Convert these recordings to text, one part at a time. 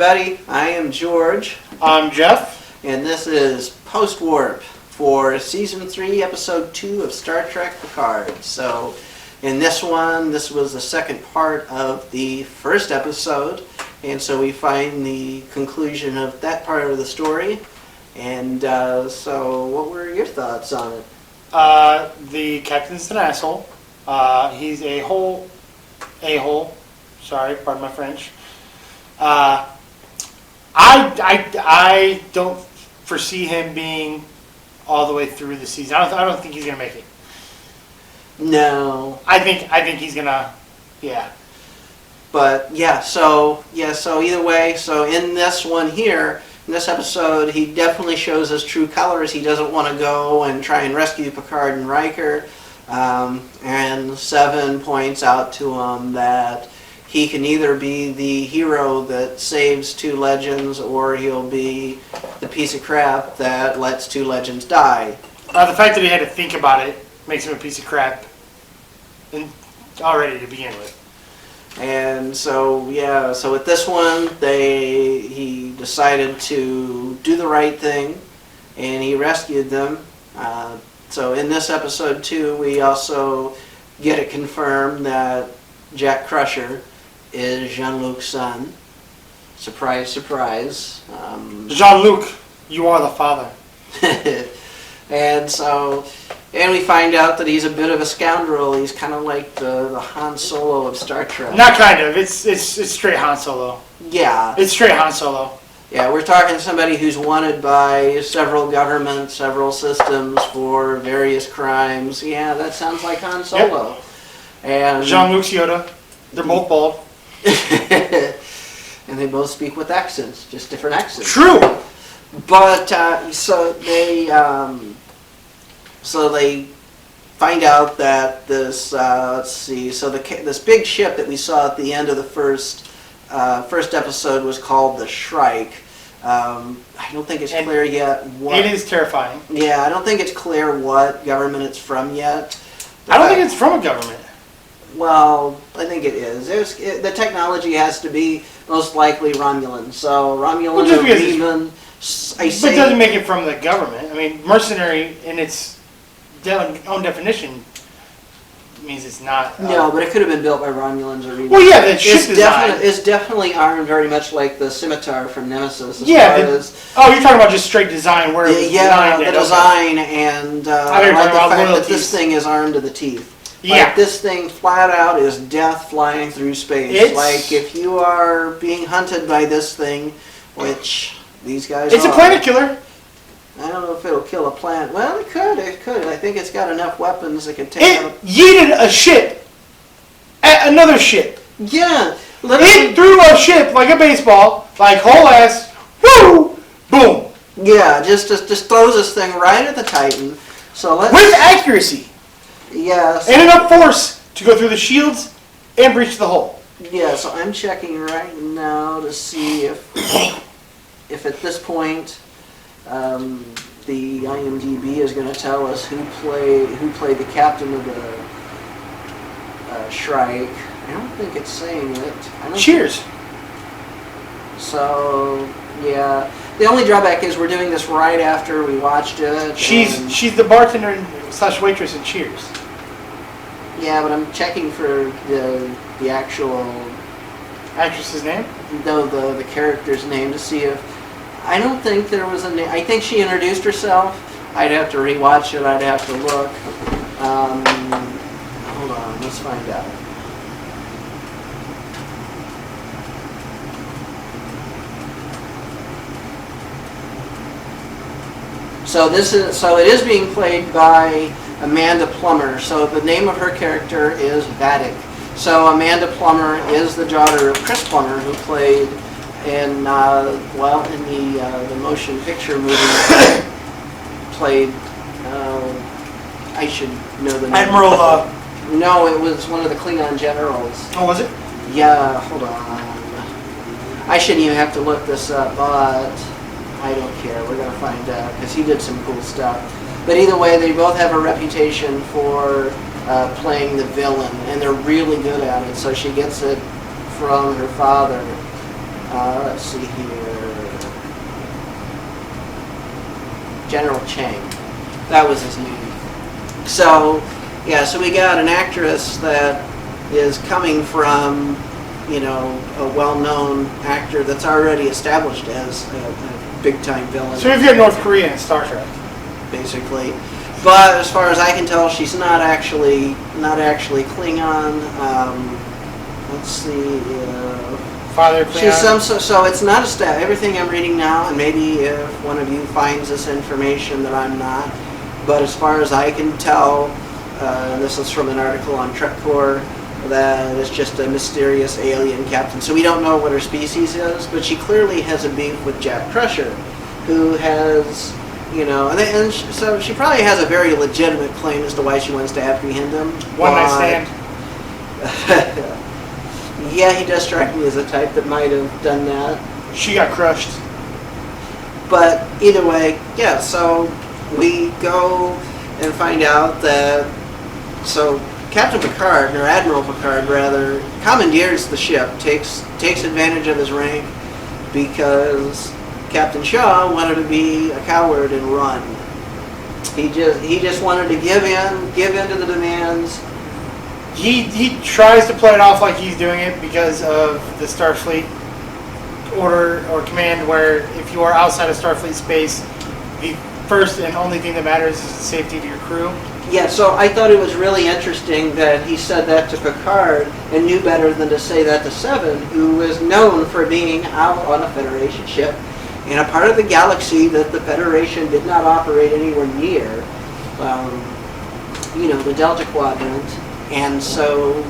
everybody. I am George. I'm Jeff. And this is Post Warp for Season 3, Episode 2 of Star Trek Picard. So, in this one, this was the second part of the first episode. And so we find the conclusion of that part of the story. And so, what were your thoughts on it? The captain's an asshole. He's a-hole. Sorry, pardon my French. I don't foresee him being all the way through the season. I don't think he's gonna make it. No. I think he's gonna. Yeah. But so either way, so in this one here, in this episode, he definitely shows his true colors. He doesn't want to go and try and rescue Picard and Riker. And Seven points out to him that he can either be the hero that saves two legends, or he'll be the piece of crap that lets two legends die. The fact that he had to think about it makes him a piece of crap already to begin with. And so with this one, he decided to do the right thing, and he rescued them. So in this episode too, we also get it confirmed that Jack Crusher is Jean-Luc's son. Surprise, surprise. Jean-Luc, you are the father. And we find out that he's a bit of a scoundrel. He's kind of like the Han Solo of Star Trek. Not kind of. It's straight Han Solo. Yeah. It's straight Han Solo. Yeah, we're talking somebody who's wanted by several governments, several systems for various crimes. Yeah, that sounds like Han Solo. Yep. And Jean-Luc's Yoda. They're both bald. And they both speak with accents, just different accents. True. But so they find out that this this big ship that we saw at the end of the first episode was called the Shrike. I don't think it's clear yet what. It is terrifying. Yeah, I don't think it's clear what government it's from yet. I don't think it's from a government. Well, I think it is. The technology has to be most likely Romulan. So Romulan or Reman. But it doesn't make it from the government. I mean, mercenary in its own definition means it's not. No, but it could have been built by Romulans or Remans. Well, yeah, the ship design. It's definitely armed very much like the scimitar from Nemesis. Yeah. You're talking about just straight design where it was designed. The design and like the fact that this thing is armed to the teeth. Yeah. Like this thing flat out is death flying through space. Like if you are being hunted by this thing, which these guys It's a planet killer. I don't know if it'll kill a planet. Well, it could. I think it's got enough weapons that can take out. It yeeted a ship at another ship. Yeah. Literally. It threw a ship like a baseball, like whole ass, woo, boom. Yeah, just throws this thing right at the Titan. So with accuracy. Yes. And enough force to go through the shields and breach the hull. Yeah, so I'm checking right now to see if at this point the IMDb is going to tell us who played the captain of the Shrike. I don't think it's saying it. Cheers. So yeah, the only drawback is we're doing this right after we watched it. She's the bartender / waitress in Cheers. Yeah, but I'm checking for the actual actress's name. No, the character's name to see if. I don't think there was a name. I think she introduced herself. I'd have to rewatch it. I'd have to look. Hold on, let's find out. So it is being played by Amanda Plummer. So the name of her character is Vatic. So Amanda Plummer is the daughter of Chris Plummer, who played in the motion picture movie played. I should know the name. Admiral. No, it was one of the Klingon generals. Oh, was it? Yeah, hold on. I shouldn't even have to look this up, but I don't care. We're gonna find out because he did some cool stuff. But either way, they both have a reputation for playing the villain, and they're really good at it. So she gets it from her father. Let's see here. General Chang. That was his name. So, yeah, so we got an actress that is coming from, you know, a well-known actor that's already established as a big-time villain. So if you're North Korea in Star Trek, basically. But as far as I can tell, she's not actually Klingon. Let's see. Father She's Klingon. so it's not everything I'm reading now, and maybe if one of you finds this information that I'm not. But as far as I can tell, this is from an article on TrekCore, that it's just a mysterious alien captain. So we don't know what her species is, but she clearly has a beef with Jack Crusher, who has, you know, so she probably has a very legitimate claim as to why she wants to apprehend him. One night stand. Yeah, he does strike me as a type that might have done that. She got crushed. But either way, yeah, so we go and find out that, so Captain Picard, or Admiral Picard rather, commandeers the ship, takes advantage of his rank because Captain Shaw wanted to be a coward and run. He just wanted to give in to the demands. He tries to play it off like he's doing it because of the Starfleet order or command, where if you are outside of Starfleet space, the first and only thing that matters is the safety of your crew. Yeah, so I thought it was really interesting that he said that to Picard and knew better than to say that to Seven, who was known for being out on a Federation ship in a part of the galaxy that the Federation did not operate anywhere near, you know, the Delta Quadrant. And so,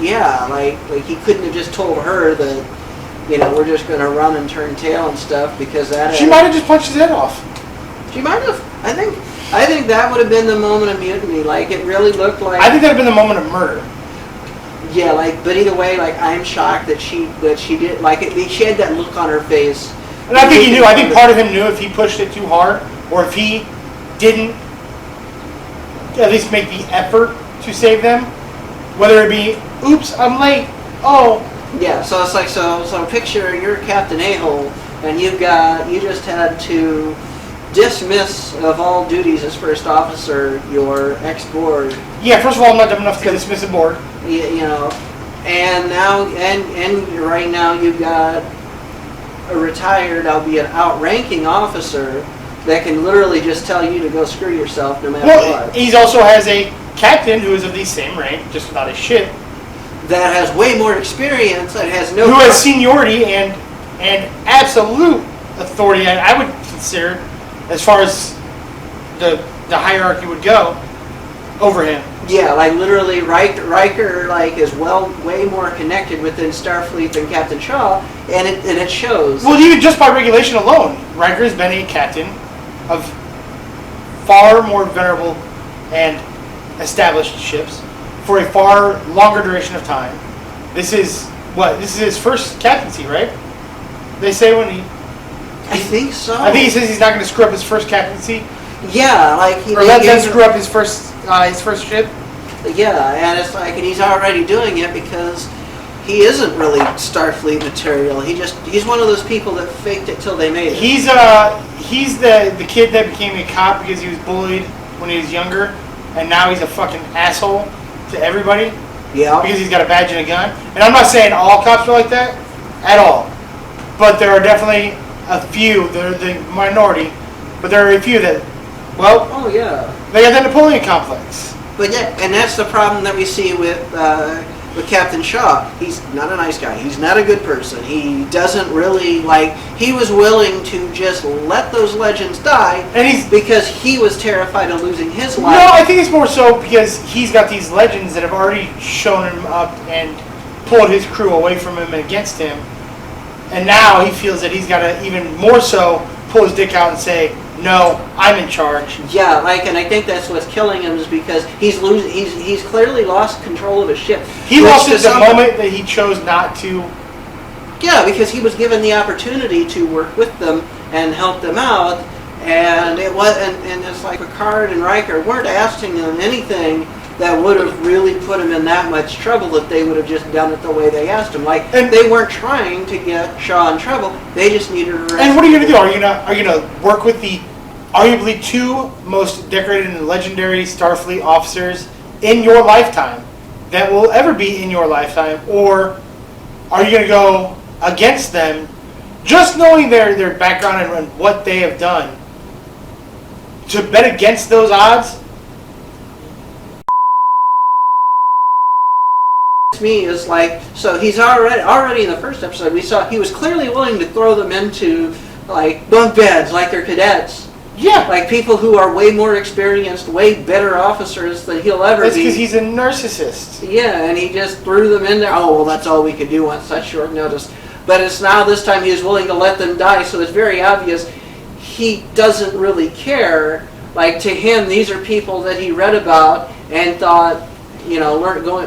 yeah, like he couldn't have just told her that, you know, we're just going to run and turn tail and stuff, because that... She might have just punched his head off. She might have. I think that would have been the moment of mutiny. Like, it really looked like... I think that would have been the moment of murder. Yeah, like, but either way, like, I'm shocked that she did, like, she had that look on her face. And I think he knew. I think part of him knew if he pushed it too hard, or if he didn't at least make the effort to save them, whether it be, oops, I'm late, oh. Yeah, so it's like, so picture you're Captain A-hole, and you just had to dismiss of all duties as first officer your ex-board. Yeah, first of all, I'm not dumb enough to dismiss a board. You know, and now, and right now you've got a retired, albeit outranking officer that can literally just tell you to go screw yourself no matter what. He also has a captain who is of the same rank, just without his ship. That has way more experience and has no... Who has seniority and absolute authority, I would consider, as far as the hierarchy would go, over him. Yeah, like literally Riker like is way more connected within Starfleet than Captain Shaw, and it shows. Well, even just by regulation alone, Riker has been a captain of far more venerable and established ships for a far longer duration of time. This is his first captaincy, right? They say when he... I think so. I think he says he's not going to screw up his first captaincy. Yeah, like he... Or let them screw up his first ship. Yeah, and it's like, and he's already doing it because he isn't really Starfleet material. He's one of those people that faked it till they made it. He's the kid that became a cop because he was bullied when he was younger, and now he's a fucking asshole to everybody. Yeah. Because he's got a badge and a gun. And I'm not saying all cops are like that at all, but there are definitely a few. They're the minority, but there are a few that, well, oh yeah, they got the Napoleon complex. But yeah, and that's the problem that we see with Captain Shaw. He's not a nice guy. He's not a good person. He doesn't really like. He was willing to just let those legends die, and because he was terrified of losing his life. No, I think it's more so because he's got these legends that have already shown him up and pulled his crew away from him and against him, and now he feels that he's got to even more so pull his dick out and say, no, I'm in charge. Yeah, like, and I think that's what's killing him is because he's clearly lost control of his ship. He lost it the moment that he chose not to. Yeah, because he was given the opportunity to work with them and help them out, and it was, and it's like Picard and Riker weren't asking him anything that would have really put him in that much trouble if they would have just done it the way they asked him. Like, And they weren't trying to get Shaw in trouble. They just needed a And what are you going to do? Are you gonna work with the arguably two most decorated and legendary Starfleet officers in your lifetime that will ever be in your lifetime, or are you going to go against them, just knowing their background and what they have done, to bet against those odds? Me is like, so he's already in the first episode we saw he was clearly willing to throw them into like bunk beds like they're cadets. Yeah. Like people who are way more experienced, way better officers than he'll ever That's be. because he's a narcissist. Yeah, and he just threw them in there. Oh, well, that's all we could do on such short notice. But it's now this time he was willing to let them die, so it's very obvious he doesn't really care. Like, to him, these are people that he read about and thought, you know,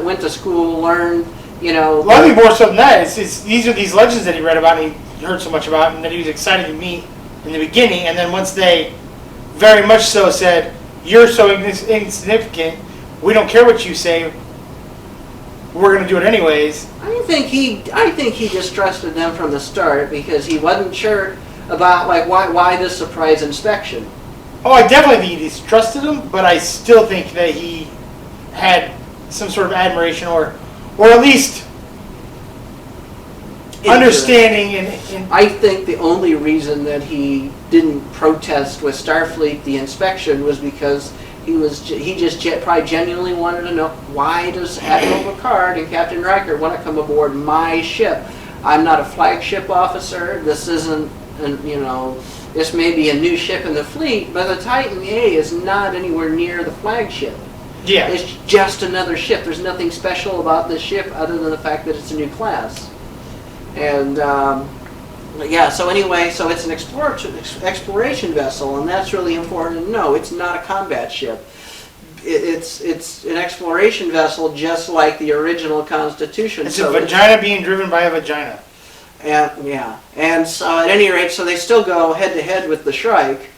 went to school, learned, you know. A lot more so than that. These are these legends that he read about and he heard so much about and that he was excited to meet in the beginning, and then once they very much so said, "You're so insignificant, we don't care what you say, we're going to do it anyways." I think he distrusted them from the start because he wasn't sure about like why this surprise inspection. Oh, I definitely think he distrusted them, but I still think that he had some sort of admiration or at least understanding and I think the only reason that he didn't protest with Starfleet the inspection was because he just probably genuinely wanted to know, why does Admiral Picard and Captain Riker want to come aboard my ship? I'm not a flagship officer. This isn't, you know, this may be a new ship in the fleet, but the Titan A is not anywhere near the flagship. yeah. It's just another ship. There's nothing special about this ship other than the fact that it's a new class. And yeah, so anyway, so it's an exploration vessel, and that's really important to know. It's not a combat ship. It's an exploration vessel, just like the original Constitution. It's a vagina being driven by a vagina. And yeah, and so at any rate, so they still go head to head with the Shrike.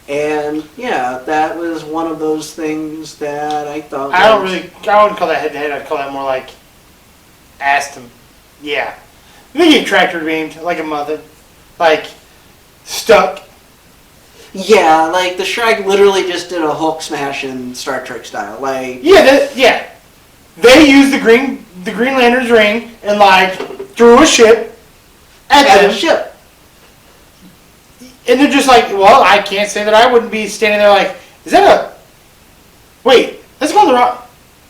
And yeah, that was one of those things that I thought. I wouldn't call that head to head. I'd call that more like asked him. Yeah. They get tractor beamed like a mother, like stuck. Yeah, like the Shrike literally just did a Hulk smash in Star Trek style. Like yeah. They used the Green Lantern's ring and like threw a ship at the them. ship. And they're just like, well, I can't say that I wouldn't be standing there like, is that a... Wait, that's going the wrong...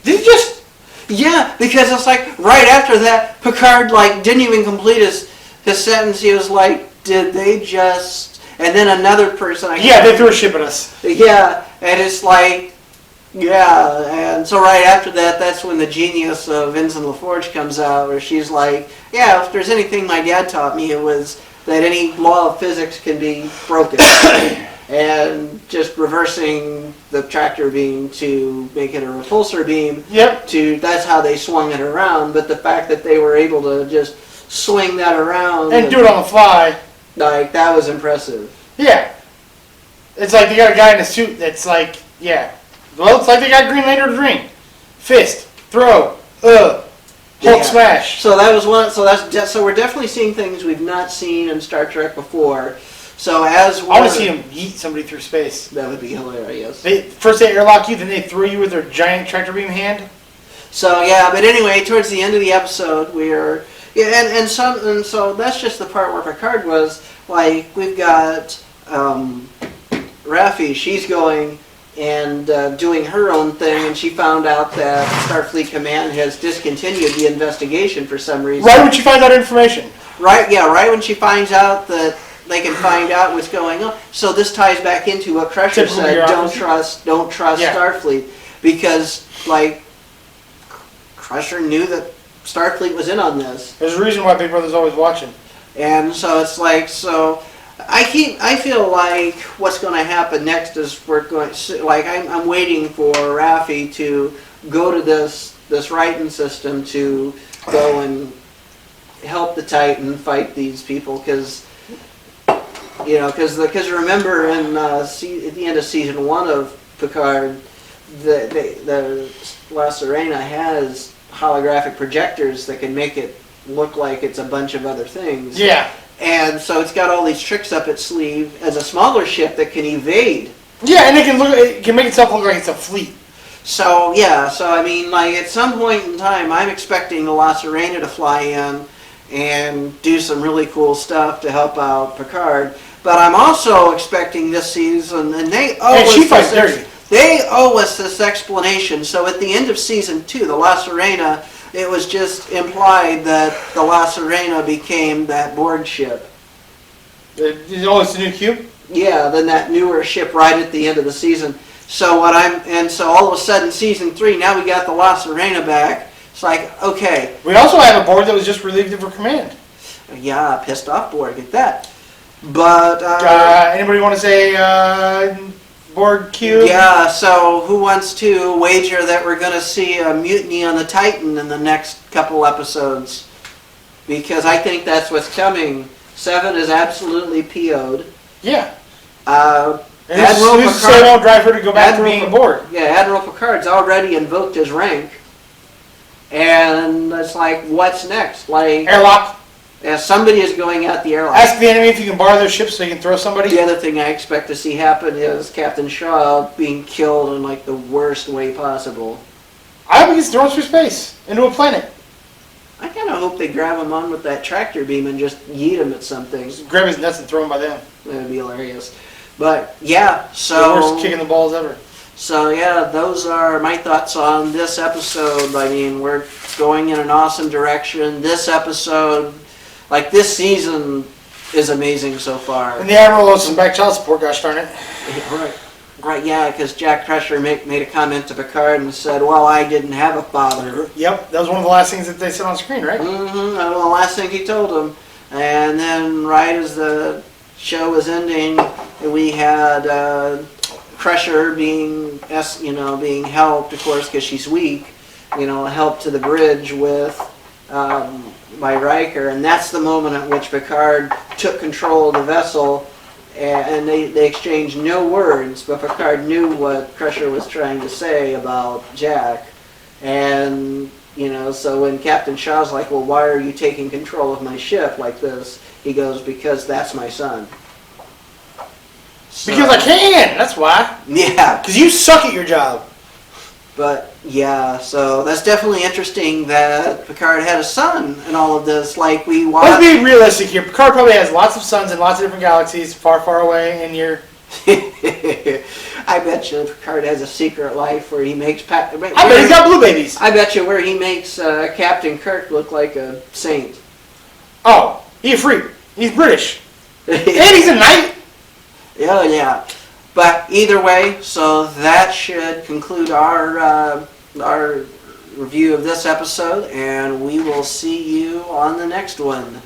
Did he just... Yeah, because it's like, right after that, Picard, like, didn't even complete his sentence. He was like, did they just... And then another person... Yeah, they threw a ship at us. Yeah, and it's like... Yeah, and so right after that, that's when the genius of Ensign LaForge comes out, where she's like, yeah, if there's anything my dad taught me, it was that any law of physics can be broken. And just reversing the tractor beam to make it a repulsor beam. Yep. That's how they swung it around. But the fact that they were able to just swing that around and do it on the fly, like, that was impressive. Yeah. It's like they got a guy in a suit that's like, yeah. Well, it's like they got Green Lantern's ring. Fist, throw, Hulk smash. So that was one. So we're definitely seeing things we've not seen in Star Trek before. So as I want to see them yeet somebody through space. That would be hilarious. First they airlock you, then they throw you with their giant tractor beam hand. So yeah, but anyway, towards the end of the episode, and so that's just the part where Picard was like, we've got Raffi. She's going and doing her own thing, and she found out that Starfleet Command has discontinued the investigation for some reason. Right when she finds out information. Right when she finds out that they can find out what's going on. So this ties back into what Crusher said, don't trust Starfleet, because like Crusher knew that Starfleet was in on this. There's a reason why Big Brother's always watching. And so it's like, so I feel like what's going to happen next is I'm waiting for Raffi to go to this writing system to go and help the Titan fight these people, because remember at the end of season 1 of Picard, the La Sirena has holographic projectors that can make it look like it's a bunch of other things. Yeah. And so it's got all these tricks up its sleeve as a smaller ship that can evade. Yeah, and it can make itself look like it's a fleet. So yeah, so I mean, like at some point in time, I'm expecting the La Sirena to fly in and do some really cool stuff to help out Picard. But I'm also expecting this season, and they owe us this explanation. So at the end of season 2, the La Sirena, it was just implied that the La Sirena became that Borg ship. It's a new cube? Yeah, then that newer ship right at the end of the season. So all of a sudden, season 3, now we got the La Sirena back. It's like, okay. We also have a Borg that was just relieved of her command. Yeah, pissed off Borg, get that. But anybody want to say Borg cube? Yeah, so who wants to wager that we're going to see a mutiny on the Titan in the next couple episodes? Because I think that's what's coming. 7 is absolutely PO'd. Yeah. Admiral Picard, so won't drive her to go back to being aboard. Yeah, Admiral Picard's already invoked his rank. And it's like, what's next? Like airlock. Yeah, somebody is going at the airlock. Ask the enemy if you can borrow their ship so you can throw somebody. The other thing I expect to see happen is Captain Shaw being killed in like the worst way possible. I hope he gets thrown through space into a planet. I kind of hope they grab him on with that tractor beam and just yeet him at something. Just grab his nuts and throw him by them. That would be hilarious. But yeah, so the worst kicking the balls ever. So yeah, those are my thoughts on this episode. I mean, we're going in an awesome direction. This episode, like this season, is amazing so far. And the Admiral owes some back child support, gosh darn it. Right, yeah, because Jack Crusher made a comment to Picard and said, well, I didn't have a father. Yep, that was one of the last things that they said on screen, right? Mm-hmm, that was the last thing he told him. And then right as the show was ending, we had Crusher being helped, of course, because she's weak, helped to the bridge with by Riker, and that's the moment at which Picard took control of the vessel, and they exchanged no words, but Picard knew what Crusher was trying to say about Jack, and so when Captain Shaw's like, well, why are you taking control of my ship like this? He goes, because that's my son. So, because I can, that's why. Yeah. Because you suck at your job. But yeah, so that's definitely interesting that Picard had a son in all of this. Like we watched. Let's be realistic here. Picard probably has lots of suns in lots of different galaxies, far, far away, and you're. I bet you Picard has a secret life where he makes. I bet he's got blue babies. I bet you where he makes Captain Kirk look like a saint. Oh, he's a freak. He's British, and he's a knight. Yeah. But either way, so that should conclude our review of this episode, and we will see you on the next one.